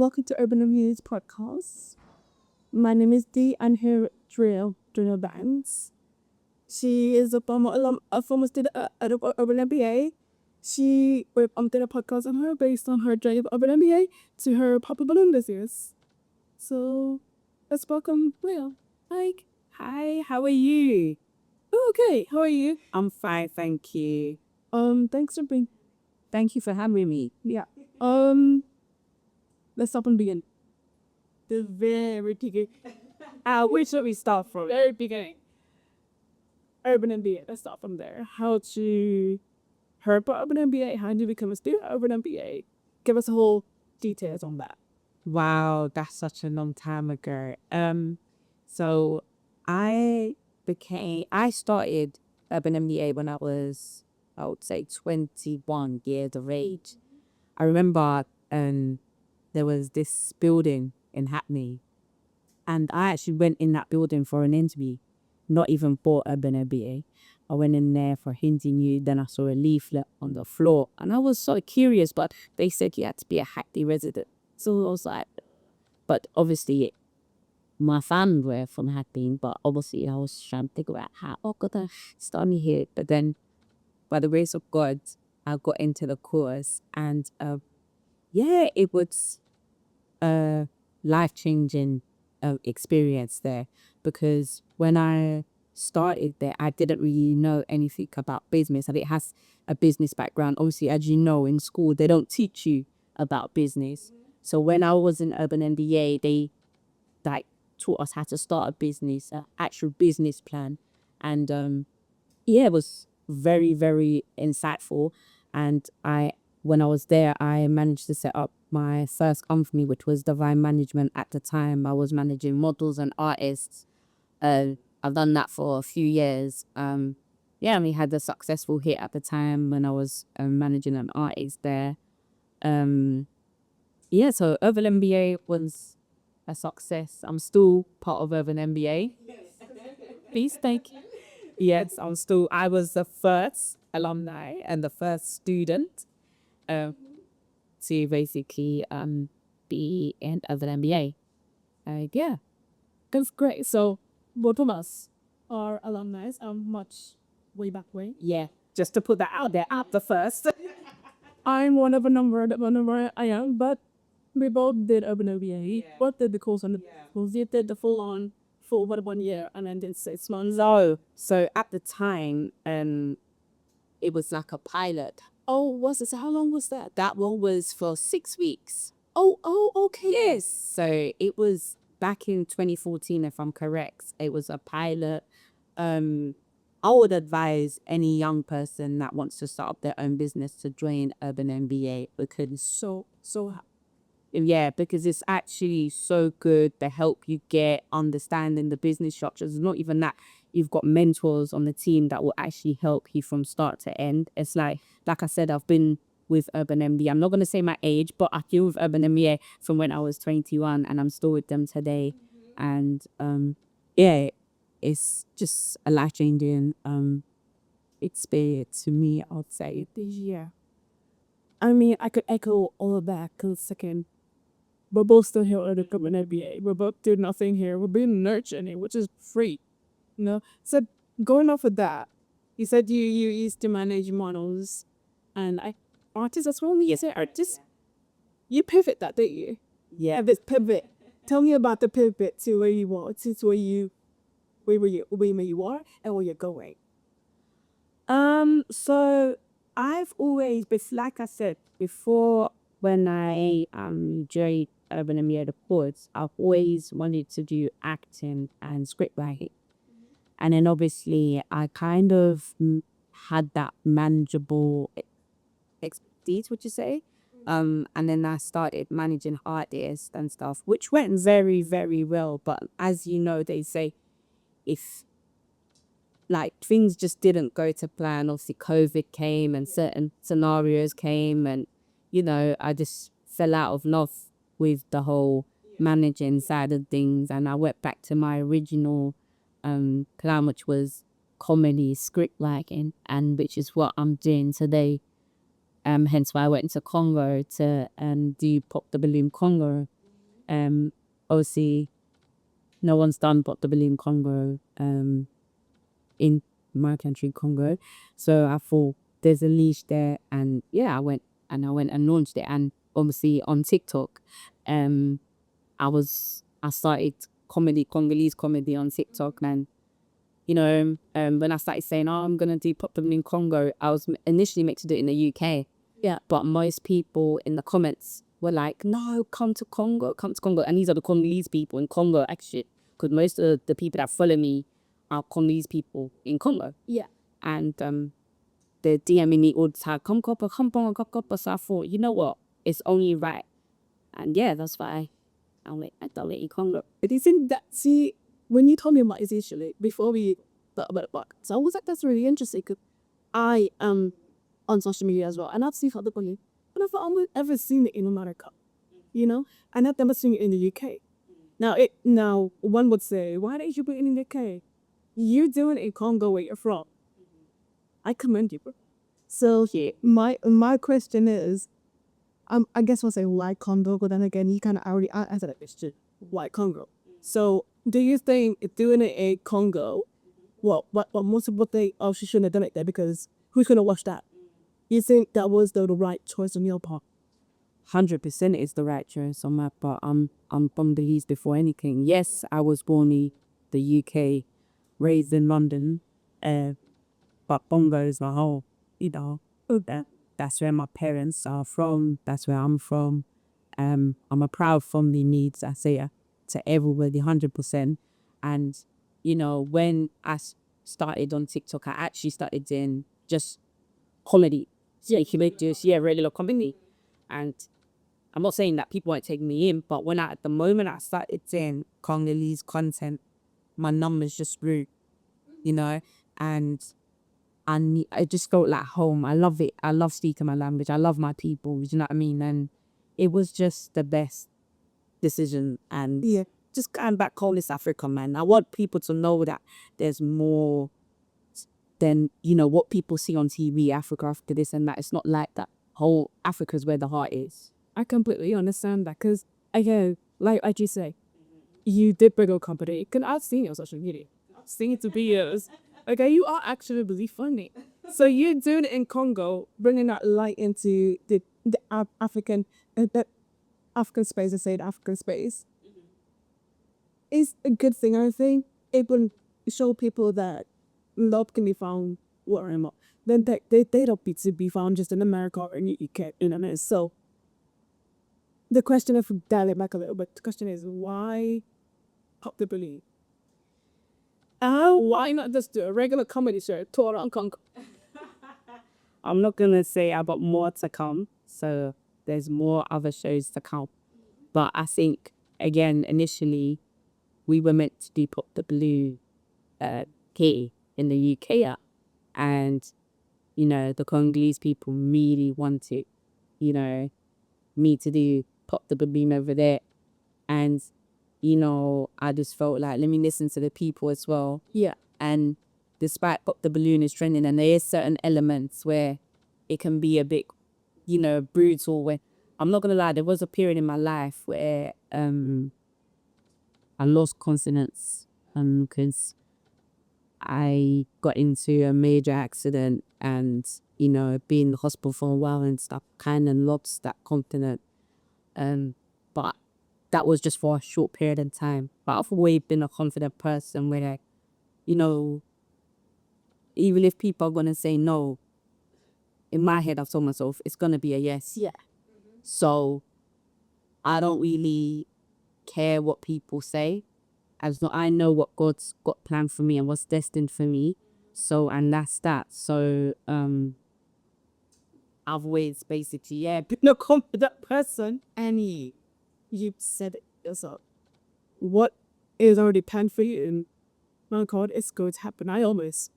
welcome to Urban MBA's podcast. My name is Dee, and here with Dreya Banss. She is a former student at Urban MBA. We did a podcast on her based on her journey of Urban MBA to her Pop The Balloon this year. So, let's welcome Dreya. Hi. Hi, how are you? Oh, okay, how are you? I'm fine, thank you. Thanks for being. Thank you for having me. Yeah. Let's stop and begin. The very beginning. Where should we start from? Very beginning. Urban MBA. Let's start from there. How to heard about Urban MBA? How did you become a student at Urban MBA? Give us the whole details on that. Wow, that's such a long time ago. So I started Urban MBA when I was, I would say, 21 years of age. I remember there was this building in Hackney, and I actually went in that building for an interview, not even for Urban MBA. I went in there for Hindi New, then I saw a leaflet on the floor, and I was so curious, but they said you had to be a Hackney resident. So I was like, but obviously my family were from Hackney, but obviously I was trying to figure out how I got to study here. But then, by the grace of God, I got into the course, and it was a life-changing experience there, because when I started there, I didn't really know anything about business, and it has a business background. Obviously, as you know, in school they don't teach you about business. So when I was in Urban MBA, they like taught us how to start a business, an actual business plan, and it was very, very insightful. And when I was there, I managed to set up my first company, which was Divine Management. At the time, I was managing models and artists. I've done that for a few years. We had a successful hit at the time when I was managing an artist there. So Urban MBA was a success. I'm still part of Urban MBA. Please, thank you. Yes, I was the first alumni and the first student to basically be in Urban MBA. That's great. So both of us are alumni. Much way back way. Yeah, just to put that out there, I'm the first. I'm one of a number I am, but we both did Urban MBA. Yeah. Both did the course and the course. You did the full on for 1 year and then did 6 months. So at the time, it was like a pilot. Oh, was it? So how long was that? That one was for 6 weeks. Oh, okay. Yes. So it was back in 2014, if I'm correct. It was a pilot. I would advise any young person that wants to start up their own business to join Urban MBA, because because it's actually so good. They help you get understanding the business structures. Not even that, you've got mentors on the team that will actually help you from start to end. It's like I said, I've been with Urban MBA. I'm not going to say my age, but I've been with Urban MBA from when I was 21, and I'm still with them today. And it's just a life-changing experience to me, I would say. Yeah. I mean, I could echo all of that because second, we're both still here at the Urban MBA. We're both doing nothing here. We're being nurtured, which is free. So going off of that, you said you used to manage models and artists as well. You say artists. You pivot that, didn't you? Yeah. This pivot. Tell me about the pivot to where you are, to where you are and where you're going. So I've always been, like I said before, when I joined Urban MBA the course, I've always wanted to do acting and script writing. And then obviously I kind of had that manageable expertise, would you say? And then I started managing artists and stuff, which went very, very well. But as you know, they say, if like things just didn't go to plan, obviously COVID came and certain scenarios came, and I just fell out of love with the whole managing side of things, and I went back to my original plan, which was comedy script writing, and which is what I'm doing today. Hence why I went to Congo to do Pop The Balloon Congo. Obviously, no one's done Pop The Balloon Congo in my country, Congo. So I thought there's a niche there, and yeah, I went and launched it. And obviously on TikTok, I started Congolese comedy on TikTok, and when I started saying, "Oh, I'm gonna do Pop The Balloon Congo," I was initially meant to do it in the UK. Yeah. But most people in the comments were like, "No, come to Congo," and these are the Congolese people in Congo, actually, because most of the people that follow me are Congolese people in Congo. Yeah. And they're DMing me all the time, "Come Copper, come Bongo, come Copper." So I thought, you know what, it's only right, and yeah, that's why I done it in Congo. It isn't that, see, when you told me about it initially, before we thought about it, so I was like, that's really interesting, because I am on social media as well, and I've seen other people, but I've only ever seen it in America, and I've never seen it in the UK. Now one would say, why didn't you put it in the UK? You're doing it in Congo, where you're from. I commend you, bro. So yeah, my question is, I guess we'll say why Congo, but then again, you kind of already answered that question. Why Congo? So do you think doing it in Congo, what most people think, oh, she shouldn't have done it there because who's gonna watch that? You think that was the right choice on your part? 100% is the right choice on my part. I'm Congolese before anything. Yes, I was born in the UK, raised in London, but Bongo is my whole, that's where my parents are from. That's where I'm from. I'm a proud family needs. I say to everybody, 100%. And when started on TikTok, I actually started in just comedy. Yeah, regular comedy. And I'm not saying that people weren't taking me in, but at the moment I started seeing Congolese content, my numbers just grew, and I just felt like home. I love it. I love speaking my language. I love my people. You know what I mean? And it was just the best decision. And Yeah. just going back home, this Africa, man. I want people to know that there's more than what people see on TV. Africa, Africa, this and that. It's not like that. Whole Africa's where the heart is. I completely understand that, because again, like you say, you did bring a company. Can I've seen your social media? I've seen it to be years. Okay, you are actually really funny. So you're doing it in Congo, bringing that light into the African the African space. I say the African space is a good thing. I think it will show people that love can be found where more. Then they don't need to be found just in America or in the UK. So the question, if we dial it back a little bit, the question is why Pop The Balloon? Why not just do a regular comedy show, tour around Congo? I'm not gonna say I got more to come, so there's more other shows to come. But I think again, initially, we were meant to do Pop The Balloon here in the UK, and the Congolese people really wanted, me to do Pop The Balloon over there, and I just felt like, let me listen to the people as well. Yeah. And despite Pop The Balloon is trending, and there is certain elements where it can be a bit, brutal. Where I'm not gonna lie, there was a period in my life where I lost consonants because I got into a major accident, and being in the hospital for a while and stuff, kind of lost that confidence. But that was just for a short period of time. But I've always been a confident person where, like, even if people are gonna say no, in my head I've told myself it's gonna be a yes. Yeah. So I don't really care what people say, as long I know what God's got planned for me and what's destined for me. So, and that's that. So I've always basically Been a confident person, and you said it yourself. What is already planned for you, and my God, it's going to happen. I always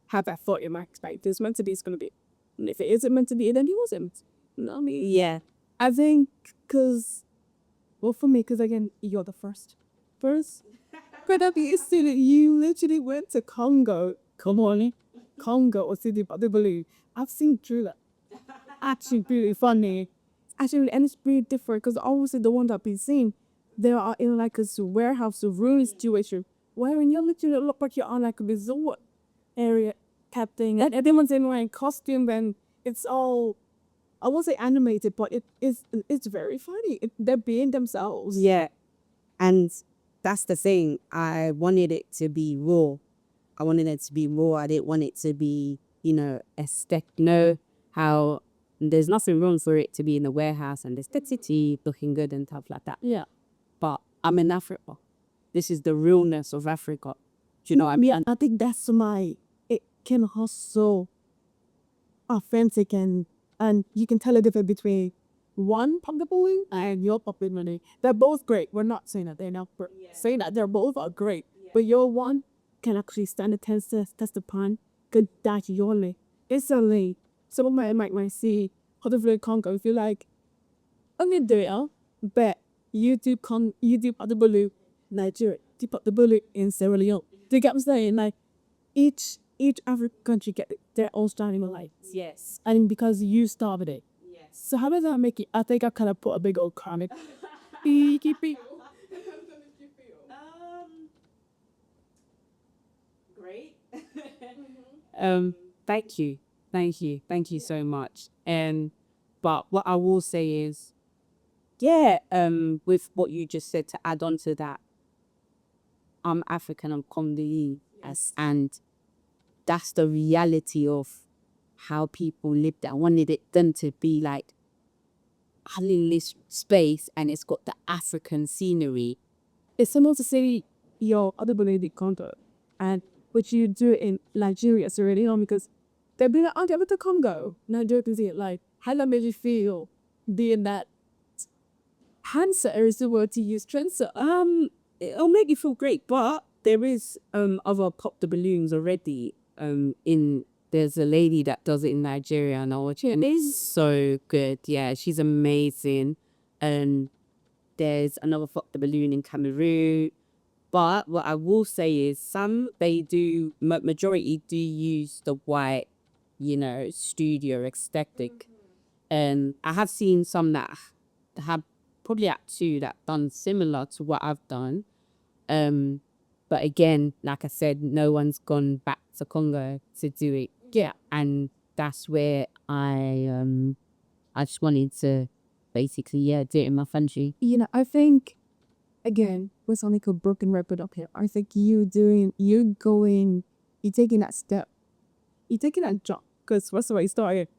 have that thought in my mind. It's meant to be, it's going to be. And if it isn't meant to be, then it wasn't. You know what I mean? yeah. I think, for me, because again, you're the first. But that be student, you literally went to Congo. Come on, Congo or City Pop The Balloon. I've seen Dreya. Actually, really funny. Actually, and it's really different because obviously the one that I've been seeing, they are in like a warehouse, a ruin situation, wherein you literally look like you're on like a resort area captain, and everyone's in wearing costume, and it's all, I won't say animated, but it's very funny. They're being themselves. Yeah. And that's the thing. I wanted it to be raw. I wanted it to be raw. I didn't want it to be, aesthetic. No, how there's nothing wrong for it to be in the warehouse and aestheticity looking good and stuff like that. Yeah. But I'm in Africa. This is the realness of Africa. Do you know what I mean? Yeah, I think that's my, it can hustle authentic, and you can tell the difference between one Pop The Balloon and your Pop The Balloon. They're both great. We're not saying that they're not saying that they're both are great. But your one can actually stand the test upon good that your instantly. Someone might see Pop The Balloon Congo if you like, I'm gonna do it, but you do Pop The Balloon Nigeria, do Pop The Balloon in Sierra Leone. Do you get what I'm saying? Like each African country get their own starting life. Yes. And because you started it. Yes. So how does that make it? I think I kind of put a big old comic. Beep. Great. Thank you. Thank you so much. But what I will say is, yeah, with what you just said, to add on to that, I'm African, I'm Congolese, and that's the reality of how people lived. I wanted it then to be like in this space, and it's got the African scenery. It's similar to say your other believing Congo, and what you do in Nigeria, Sierra Leone, because they'll be like, oh, they went to Congo. Nigeria can see it like, how that made you feel being that handset is the word to use trendset. It'll make you feel great, but there is other Pop the Balloons already. There's a lady that does it in Nigeria, and I watch it, and it's so good. Yeah, she's amazing. And there's another Pop the Balloon in Cameroon. But what I will say is, majority do use the white, studio aesthetic. And I have seen some that have probably at two that done similar to what I've done. But again, like I said, no one's gone back to Congo to do it. Yeah. And that's where I just wanted to basically, do it in my country. I think, again, with something called broken record up here, I think you're taking that step. You're taking that jump. Because first of all, you started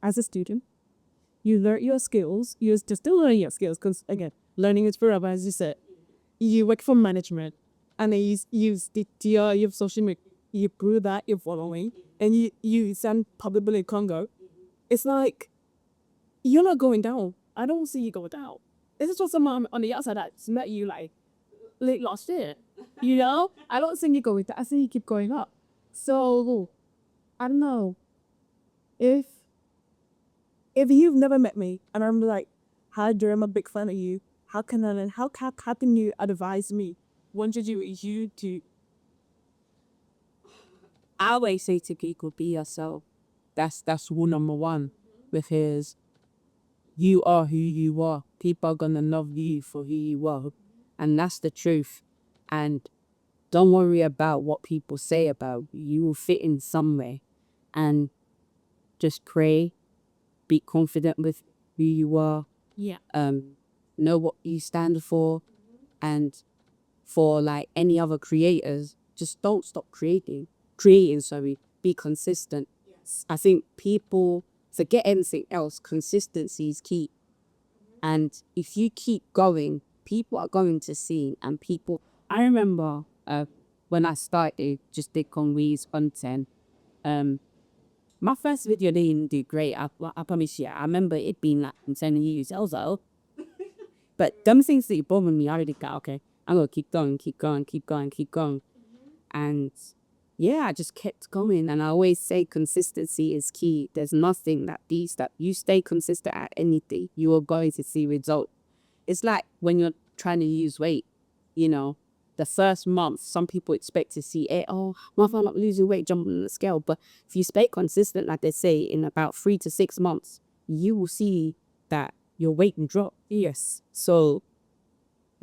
as a student. You learn your skills. You're still learning your skills because, again, learning is forever, as you said. You work for management, and then you have social media. You prove that you're following, and you send publicly in Congo. It's like, you're not going down. I don't see you go down. This is what someone on the outside that's met you like late last year. I don't think you go with that. I think you keep going up. So I don't know if you've never met me and I'm like, hi Dreya, I'm a big fan of you. How can you advise me? What should you do? I always say to people, be yourself. That's rule number one. Because you are who you are. People are gonna love you for who you are. And that's the truth. And don't worry about what people say about you. You will fit in somewhere. And just pray. Be confident with who you are. Yeah. Know what you stand for. And for like any other creators, just don't stop creating. Be consistent. Yes. I think people forget anything else. Consistency is key. And if you keep going, people are going to see. And I remember when I started just did Congolese content, my first video didn't do great. I promise you. I remember it being like 10 views. I was like, oh. But them things that bother me, I already got, okay, I'm going to keep going. And yeah, I just kept going. And I always say consistency is key. There's nothing that you stay consistent at anything, you are going to see results. It's like when you're trying to lose weight, the first month, some people expect to see it. Oh, I'm not losing weight, jumping on the scale. But if you stay consistent, like they say, in about 3 to 6 months, you will see that your weight can drop. Yes. So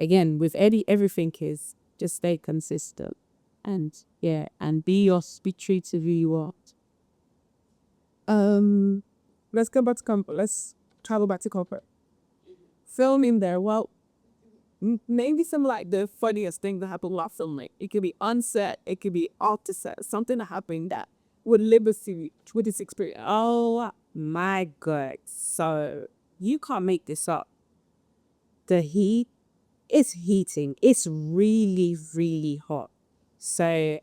again, with everything is just stay consistent and be true to who you are. Let's go back to comfort. Let's travel back to comfort. Film in there. Well, maybe some like the funniest thing that happened while filming. It could be on set. It could be off the set. Something that happened that would liberty with this experience. Oh my God. So you can't make this up. The heat is heating. It's really, really hot. So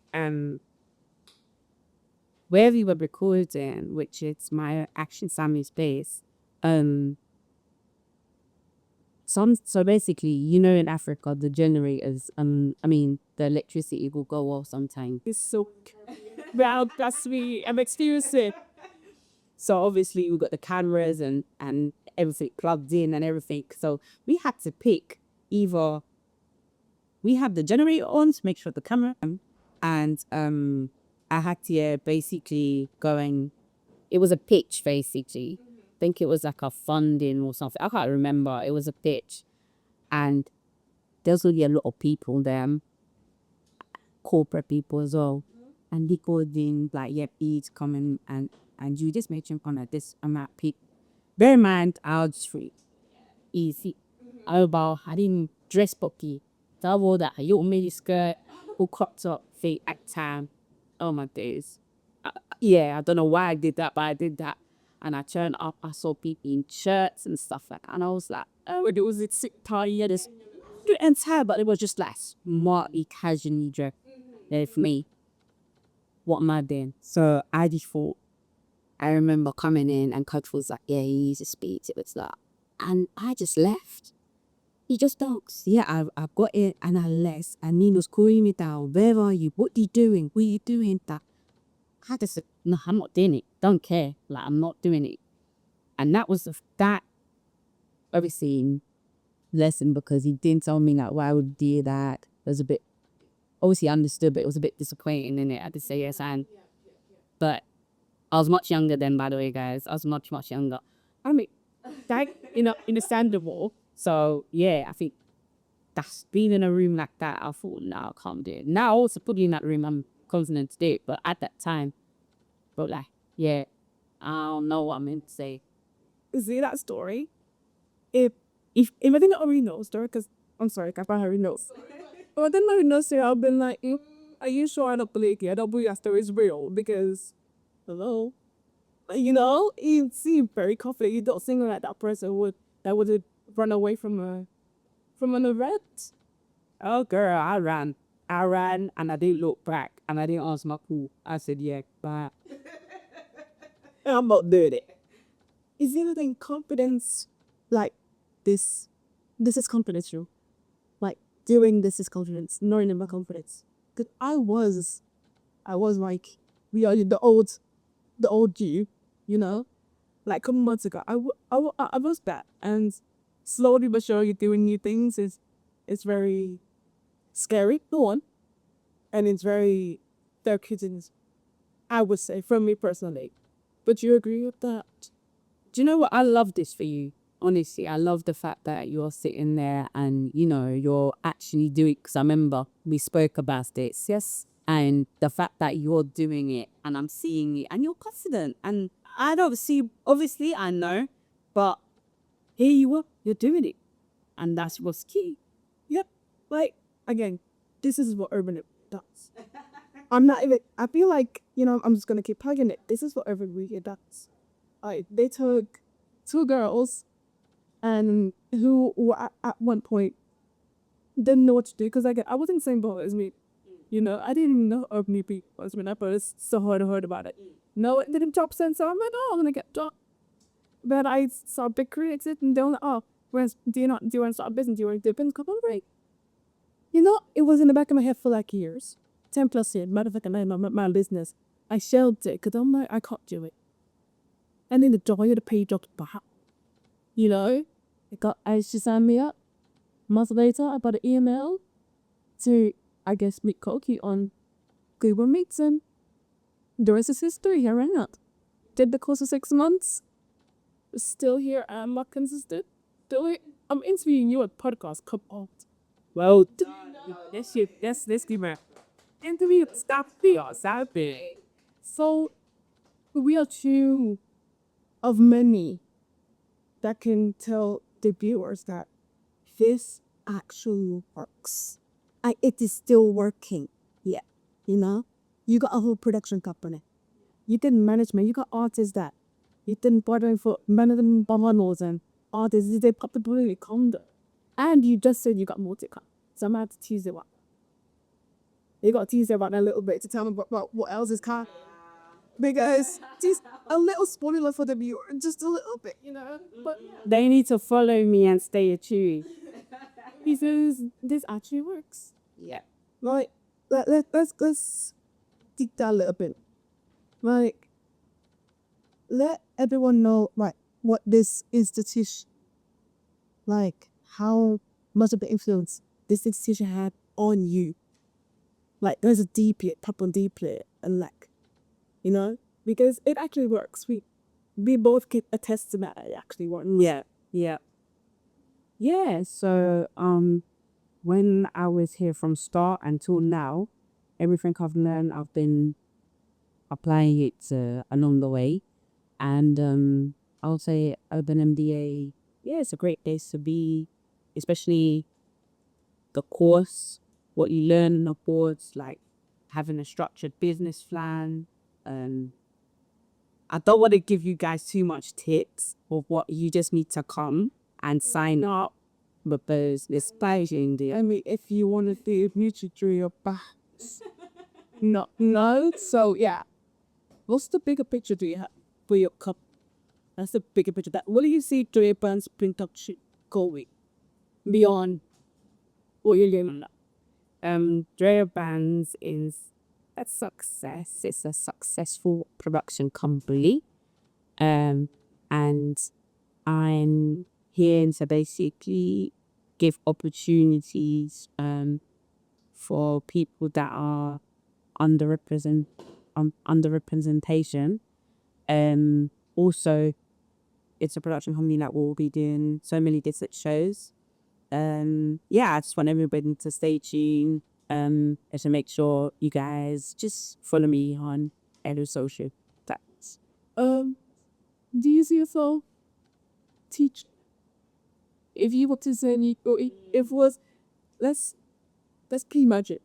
where we were recording, which is my Action Sammy's base, so basically, in Africa, the generators, the electricity will go off sometimes. It's so well. That's me. I'm experiencing. So obviously we got the cameras and everything plugged in and everything. So we had to pick either we have the generator on to make sure the camera and I had to basically going. It was a pitch basically. I think it was like a funding or something. I can't remember. It was a pitch, and there's really a lot of people there, corporate people as well, and they called in like, yeah, please come in and you just mention on at this amount people. Bear in mind, I was free. Easy. I didn't dress properly. So I wore that little mini skirt, all cropped up, feet at time. Oh my days. I don't know why I did that, but I did that. And I turned up, I saw people in shirts and stuff like that. And I was like, oh, it was a sick tie, this entire, but it was just like smartly, casually dressed. For me, what am I doing? So I just thought, I remember coming in and Coach was like, yeah, he needs to speak. It was like, and I just left. He just talks. Yeah, I've got it and I left. And Nino's calling me down. Where are you? What are you doing? What are you doing? That I just said, no, I'm not doing it. Don't care. Like, I'm not doing it. And that was that obviously lesson because he didn't tell me like why I would do that. It was a bit, obviously understood, but it was a bit disappointing in it. I had to say yes and. But I was much younger then, by the way, guys. I was much, much younger. I mean, that understandable. So yeah, I think that's being in a room like that. I thought, no, I can't do it. Now, also put in that room, I'm confident to do it. But at that time, but like, yeah, I don't know what I meant to say. See that story? If I didn't already know the story, because I'm sorry, I already know. But I didn't already know, so I've been like, are you sure I don't believe you? I don't believe that story is real because, hello, you seem very confident. You don't seem like that person would run away from an event. Oh, girl, I ran and I didn't look back and I didn't answer my call. I said, yeah, bye. I'm not doing it. Is anything confidence like this? This is confidence, you. Like doing this is confidence, knowing about confidence. Cause I was like, we are the old you, like a couple months ago. I was that, and slowly but surely doing new things is very scary. Go on, and it's very therapeutic. I would say from me personally. But you agree with that? Do you know what? I love this for you. Honestly, I love the fact that you're sitting there and, you're actually doing, because I remember we spoke about this, yes? And the fact that you're doing it and I'm seeing it and you're confident. And I don't see, obviously, I know, but here you are, you're doing it. And that's what's key. Yep. Like, again, this is what Urban does. I'm not even, I feel like, I'm just going to keep plugging it. This is what Urban MBA does. They took two girls and who were at one point didn't know what to do because I was in the same boat as me. I didn't even know Urban MBA was when I first heard about it. No, it didn't job sense, so I'm like, oh, I'm going to get a job. But I saw big career and they're like, oh, do you want to start a business? Do you want to do a business? Come on, break. It was in the back of my head for like years. 10 plus years, motherfucking my business. I shelved it because I'm like, I can't do it. And then the joy of the pay dropped back. I signed me up. A month later, I got an email to, I guess, meet Koki on Google Meets, and the rest is history. Here I am. Did the course of 6 months. Still here. I'm not consistent. I'm interviewing you at podcast. Come on. Well done. Yes, you. Yes, this giver. And we stop the sabe. So we are two of many that can tell the viewers that this actually works. It is still working. Yeah. You know? You got a whole production company. You did management. You got artists that you didn't bother for management bubbles and artists. They Pop The Balloon Congo. And you just said you got more to come. So I'm going to tease you up. You got to tease you about that a little bit to tell them about what else is coming. Because just a little spoiler for the viewer, just a little bit, you know. But They need to follow me and stay tuned. because this actually works. Yeah. Like, let's dig that a little bit. Like, let everyone know, like, what this institution, like, how much of the influence this institution had on you. Like, there's a deeply, proper deeply, and like, you know, because it actually works. We both can attest to that. It actually works. Yeah. Yeah. Yeah. So when I was here from start until now, everything I've learned I've been applying it along the way. And I would say Urban MBA, yeah, it's a great place to be, especially the course, what you learn on the boards, like having a structured business plan. I don't want to give you guys too much tips of what you just need to come and sign up because there's page in there. I mean, if you want to do mutual Dreya Banss, no. So yeah, what's the bigger picture do you have for your cup? That's the bigger picture. That what do you see Dreya Banss production going beyond what you're doing now? Dreya Banss is a success. It's a successful production company. And I'm here to basically give opportunities for people that are underrepresentation. Also, it's a production company that will be doing so many different shows. Yeah, I just want everybody to stay tuned. And to make sure you guys just follow me on every social. That's Do you see yourself teach? If you were to say, or if was, let's pre-imagine,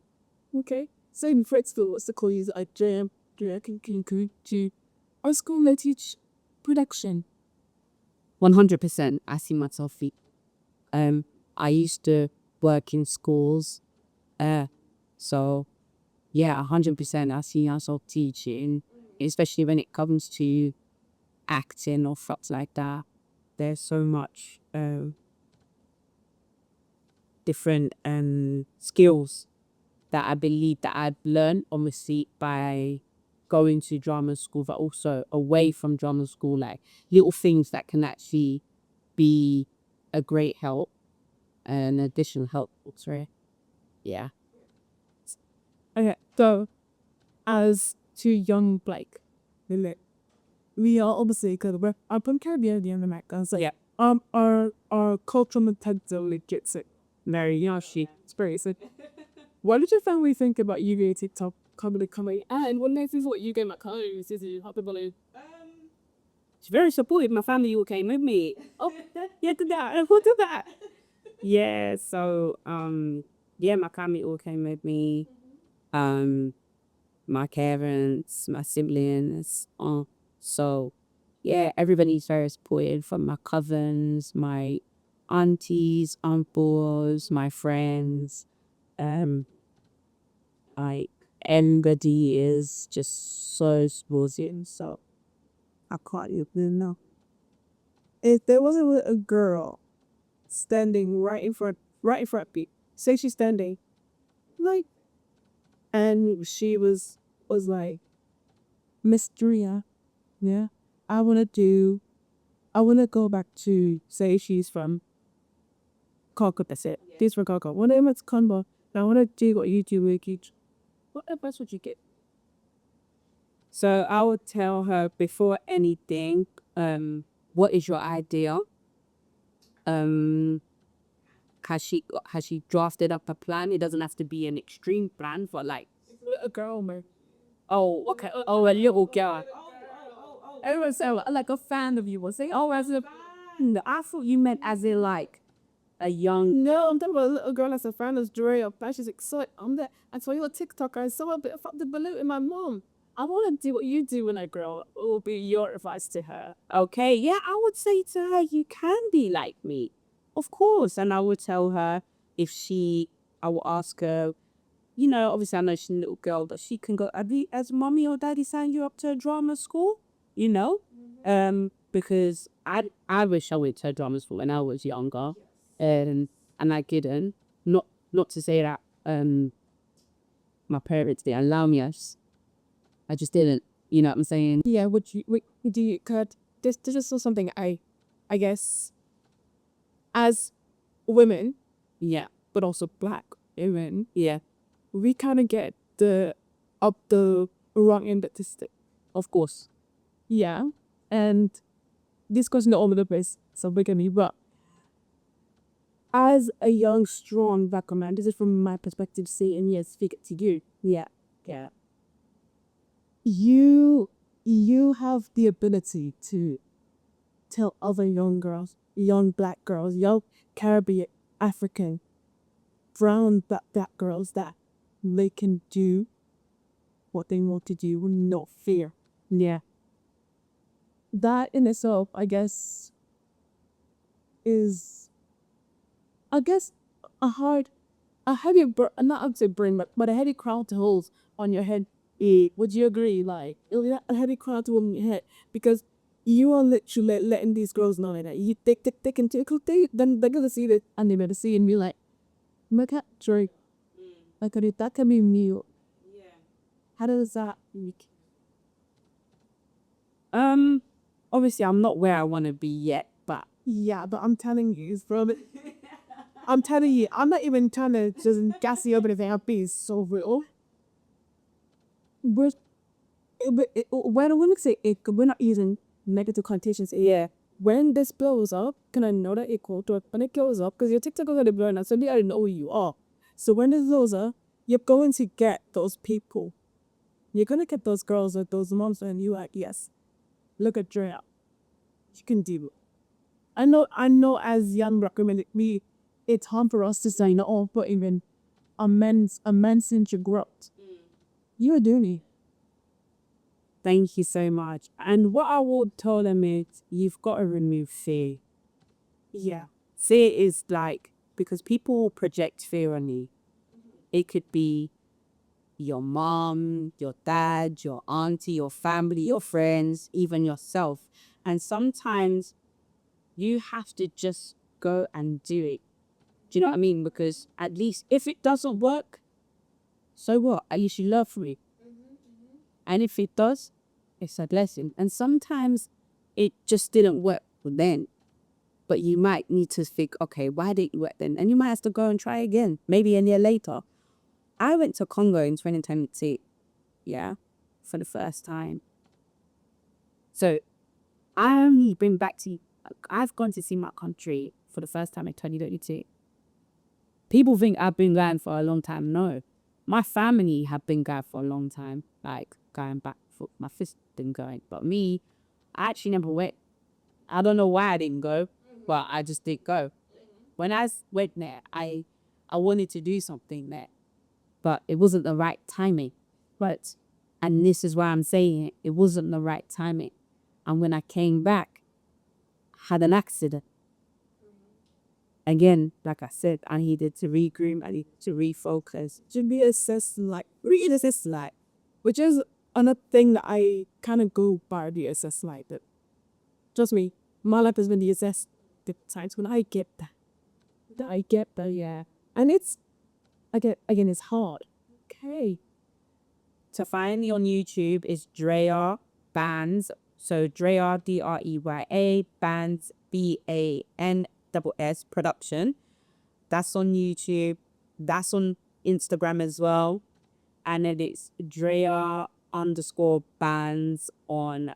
okay? Say in Fred'sville, what's the call you? I jam, can to our school they teach production. 100%. I see myself. I used to work in schools. So yeah, 100%. I see myself teaching, especially when it comes to acting or stuff like that. There's so much different skills that I believe that I'd learned obviously by going to drama school, but also away from drama school, like little things that can actually be a great help, an additional help. Sorry. Yeah. Okay, so as two young Blake, we are obviously because I'm from Caribbean, the Americans. Like, Yeah. Our cultural mentality gets it. Very Yashi, it's very so. What did your family think about you going TikTok coming? And what next is what you get my clothes? Is it Pop The Balloon? It's very supportive. My family all came with me. Oh, yeah, did that. Who did that? Yeah. So, yeah, my family all came with me. My parents, my siblings. So, yeah, everybody's very supportive from my cousins, my aunties, uncles, my friends. Like everybody is just so supportive. So I can't even know. If there wasn't a girl standing right in front of me, say she's standing, like, and she was like, Miss Dreya, yeah, I wanna go back to say she's from Congo, that's it. She's from Congo. One name is Congo. I wanna do what you do with each. What advice would you give? So I would tell her before anything, what is your idea? has she drafted up a plan? It doesn't have to be an extreme plan, but like, A girl, man. oh, okay, oh, a little girl. Everyone said, like a fan of you will say, oh, as a No, I thought you meant as in like a young. no, I'm talking about a little girl that's a fan of Dreya Banss. She's excited. I'm there. I saw you a TikToker. I saw a bit of Pop The Balloon in my mom. I want to do what you do when I grow up. What will be your advice to her? Okay, yeah, I would say to her, you can be like me, of course. And I would tell her if I will ask her, you know, obviously I know she's a little girl, but she can go, has mommy or daddy signed you up to a drama school? You know? Because I wish I went to a drama school when I was younger. And I didn't. Not to say that my parents didn't allow me. I just didn't. You know what I'm saying? Yeah, would do you could this is just something I guess as women, Yeah. but also black women, Yeah. we kind of get the wrong end of the stick. Of course. Yeah, and this goes all over the place, so forgive me, but as a young, strong black woman, this is from my perspective, saying yes, speak it to you. Yeah. Yeah. You have the ability to tell other young girls, young black girls, young Caribbean, African, brown black girls that they can do what they want to do with no fear. Yeah. That in itself, I guess, is a heavy, not up to bring, but a heavy crown to hold on your head. Would you agree? Like, a heavy crown to hold on your head because you are literally letting these girls know that you they can tickle, then they're gonna see it and they're gonna see it and be like, "My cat Drake, like that can be me." Yeah. How does that? Obviously I'm not where I want to be yet, but Yeah, but I'm telling you, it's from. I'm telling you, I'm not even trying to just gas you up or anything. I'm being so real. We're, when we say it, we're not using negative connotations. yeah. When this blows up, can I know that it quote or when it goes up? Because your TikTok is already blowing up, so they already know who you are. So when it blows up, you're going to get those people. You're gonna get those girls or those moms, and you like, yes, look at Dreya. You can do it. I know as young black women, it's hard for us to say no, but even a man since you grew up. You're doing it. Thank you so much. And what I would tell them is you've got to remove fear. Yeah. Fear is like, because people project fear on you. It could be your mom, your dad, your auntie, your family, your friends, even yourself. And sometimes you have to just go and do it. Do you know what I mean? Because at least if it doesn't work, so what? At least you learn from it. And if it does, it's a blessing. And sometimes it just didn't work then. But you might need to think, okay, why didn't it work then? And you might have to go and try again, maybe a year later. I went to Congo in 2020, yeah, for the first time. So I've gone to see my country for the first time in 2022. People think I've been gone for a long time. No, my family have been gone for a long time, like going back for my fist been going. But me, I actually never went. I don't know why I didn't go, but I just didn't go. When I went there, I wanted to do something there, but it wasn't the right timing. And this is why I'm saying it wasn't the right timing. And when I came back, I had an accident. Again, like I said, I needed to regroup, I needed to refocus. To be assessed like reassess like, which is another thing that I kind of go by the assess like that. Trust me, my life has been the assess the times when I get that. Yeah, and it's again it's hard. Okay, To find me on YouTube is Dreya Banss. So Dreya, Dreya, Banss, Banss production. That's on YouTube. That's on Instagram as well. And then it's Dreya_Banss on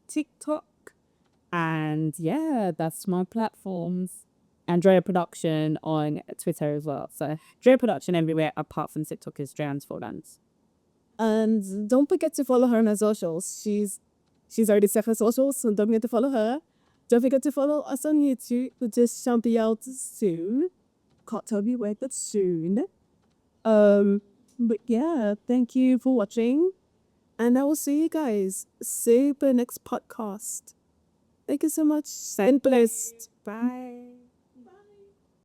TikTok. And yeah, that's my platforms. and Dreya Production on Twitter as well. So Dreya Production everywhere apart from TikTok is Dreya_Banss. And don't forget to follow her on her socials. She's already set her socials, so don't forget to follow her. Don't forget to follow us on YouTube, which is shall be out soon. Can't tell you when, but soon. But yeah, thank you for watching. And I will see you guys. See you for the next podcast. Thank you so much. And blessed. Bye.